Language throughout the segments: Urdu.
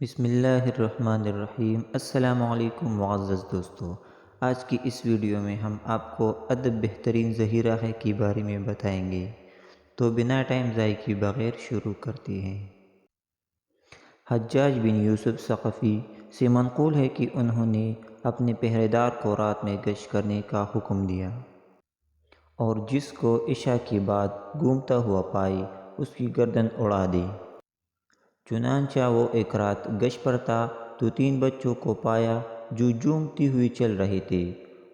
بسم اللہ الرحمن الرحیم۔ السلام علیکم معزز دوستو، آج کی اس ویڈیو میں ہم آپ کو ادب بہترین ذخیرہ ہے کے بارے میں بتائیں گے، تو بنا ٹائم ضائع کیے بغیر شروع کرتے ہیں۔ حجاج بن یوسف ثقفی سے منقول ہے کہ انہوں نے اپنے پہرے دار کو رات میں گشت کرنے کا حکم دیا، اور جس کو عشاء کے بعد گھومتا ہوا پائے اس کی گردن اڑا دے۔ چنانچہ وہ ایک رات گشت پر تھا تو 3 بچوں کو پایا جو جھومتی ہوئی چل رہے تھے۔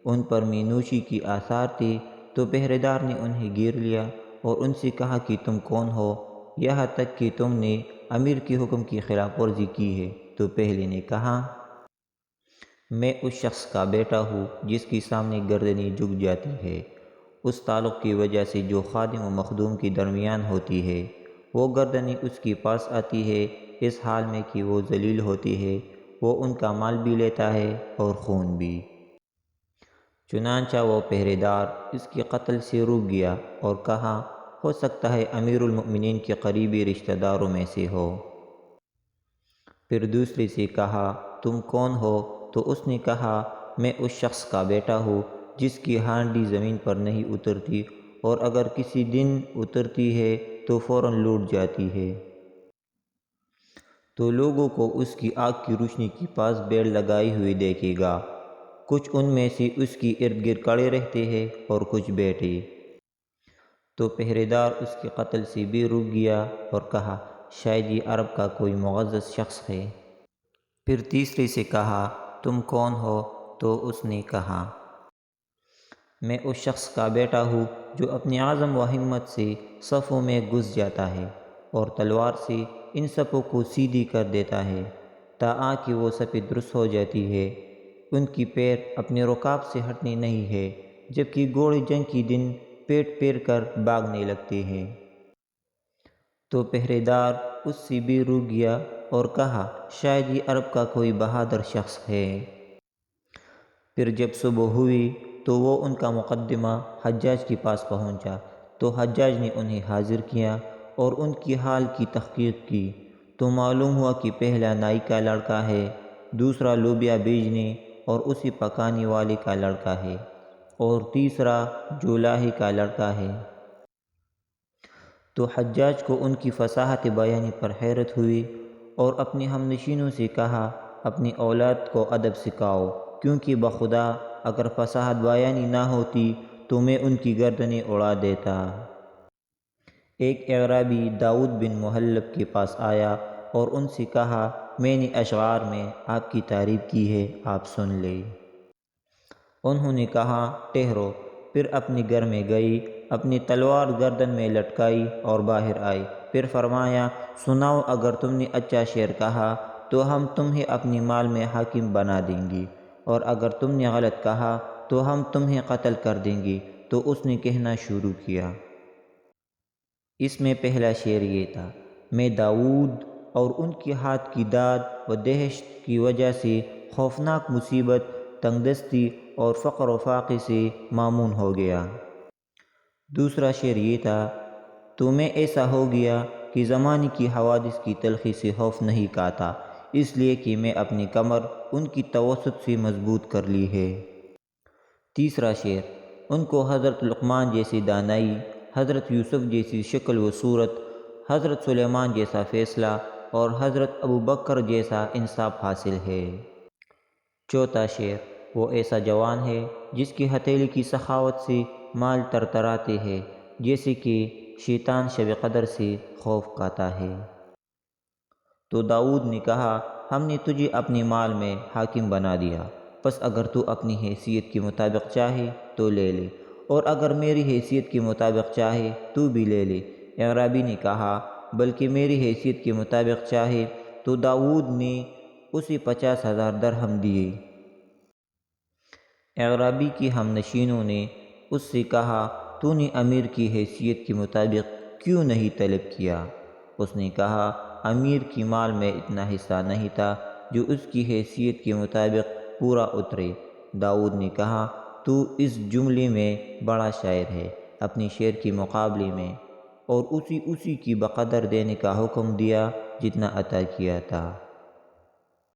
ان پر میں نوشی کی آثار تھے، تو پہرے دار نے انہیں گھیر لیا اور ان سے کہا کہ تم کون ہو، یہاں تک کہ تم نے امیر کے حکم کی خلاف ورزی کی ہے۔ تو پہلے نے کہا، میں اس شخص کا بیٹا ہوں جس کے سامنے گردنیں جھک جاتی ہے، اس تعلق کی وجہ سے جو خادم و مخدوم کے درمیان ہوتی ہے۔ وہ گردنیں اس کے پاس آتی ہے اس حال میں کہ وہ ذلیل ہوتی ہے، وہ ان کا مال بھی لیتا ہے اور خون بھی۔ چنانچہ وہ پہرے دار اس کے قتل سے رک گیا اور کہا، ہو سکتا ہے امیر المؤمنین کے قریبی رشتہ داروں میں سے ہو۔ پھر دوسرے سے کہا، تم کون ہو؟ تو اس نے کہا، میں اس شخص کا بیٹا ہوں جس کی ہانڈی زمین پر نہیں اترتی، اور اگر کسی دن اترتی ہے تو فوراً لوٹ جاتی ہے۔ تو لوگوں کو اس کی آگ کی روشنی کے پاس بیڑ لگائی ہوئی دیکھے گا، کچھ ان میں سے اس کی ارد گرد کھڑے رہتے ہیں اور کچھ بیٹھے۔ تو پہرے دار اس کے قتل سے بھی رک گیا اور کہا، شاید یہ عرب کا کوئی معزز شخص ہے۔ پھر تیسرے سے کہا، تم کون ہو؟ تو اس نے کہا، میں اس شخص کا بیٹا ہوں جو اپنی عزم و ہمت سے صفوں میں گھس جاتا ہے اور تلوار سے ان صفوں کو سیدھی کر دیتا ہے تاکہ وہ صفیں درست ہو جاتی ہے۔ ان کی پیر اپنے رکاب سے ہٹنے نہیں ہے، جبکہ گھوڑے جنگ کے دن پیٹ پھیر کر بھاگنے لگتے ہیں۔ تو پہرے دار اس سے بھی رک گیا اور کہا، شاید یہ عرب کا کوئی بہادر شخص ہے۔ پھر جب صبح ہوئی تو وہ ان کا مقدمہ حجاج کے پاس پہنچا، تو حجاج نے انہیں حاضر کیا اور ان کی حال کی تحقیق کی۔ تو معلوم ہوا کہ پہلا نائی کا لڑکا ہے، دوسرا لوبیا بیچنے اور اسے پکانے والے کا لڑکا ہے، اور تیسرا جولاہے کا لڑکا ہے۔ تو حجاج کو ان کی فصاحت بیانی پر حیرت ہوئی اور اپنے ہم نشینوں سے کہا، اپنی اولاد کو ادب سکھاؤ، کیونکہ بخدا اگر فصاحت بیانی نہ ہوتی تو میں ان کی گردنیں اڑا دیتا۔ ایک اعرابی داؤد بن محلب کے پاس آیا اور ان سے کہا، میں نے اشعار میں آپ کی تعریف کی ہے، آپ سن لیں۔ انہوں نے کہا، ٹھہرو۔ پھر اپنے گھر میں گئی، اپنی تلوار گردن میں لٹکائی اور باہر آئی۔ پھر فرمایا، سناؤ، اگر تم نے اچھا شعر کہا تو ہم تمہیں اپنے مال میں حاکم بنا دیں گے، اور اگر تم نے غلط کہا تو ہم تمہیں قتل کر دیں گے۔ تو اس نے کہنا شروع کیا۔ اس میں پہلا شعر یہ تھا، میں داؤد اور ان کے ہاتھ کی داد و دہشت کی وجہ سے خوفناک مصیبت، تنگ دستی اور فقر و فاقے سے مامون ہو گیا۔ دوسرا شعر یہ تھا، تو میں ایسا ہو گیا کہ زمانے کی حوادث کی تلخی سے خوف نہیں کھاتا، اس لیے کہ میں اپنی کمر ان کی توسط سے مضبوط کر لی ہے۔ تیسرا شعر، ان کو حضرت لقمان جیسی دانائی، حضرت یوسف جیسی شکل و صورت، حضرت سلیمان جیسا فیصلہ اور حضرت ابوبکر جیسا انصاف حاصل ہے۔ چوتھا شعر، وہ ایسا جوان ہے جس کی ہتھیلی کی سخاوت سے مال ترتراتے ہے، جیسے کہ شیطان شب قدر سے خوف کھاتا ہے۔ تو داؤد نے کہا، ہم نے تجھے اپنے مال میں حاکم بنا دیا، پس اگر تو اپنی حیثیت کے مطابق چاہے تو لے لے، اور اگر میری حیثیت کے مطابق چاہے تو بھی لے لے۔ اعرابی نے کہا، بلکہ میری حیثیت کے مطابق چاہے۔ تو داؤد نے اسے 50,000 درہم دیے۔ اعرابی کے ہم نشینوں نے اس سے کہا، تو نے امیر کی حیثیت کے مطابق کیوں نہیں طلب کیا؟ اس نے کہا، امیر کی مال میں اتنا حصہ نہیں تھا جو اس کی حیثیت کے مطابق پورا اترے۔ داؤد نے کہا، تو اس جملے میں بڑا شاعر ہے اپنی شعر کے مقابلے میں، اور اسی کی بقدر دینے کا حکم دیا جتنا عطا کیا تھا۔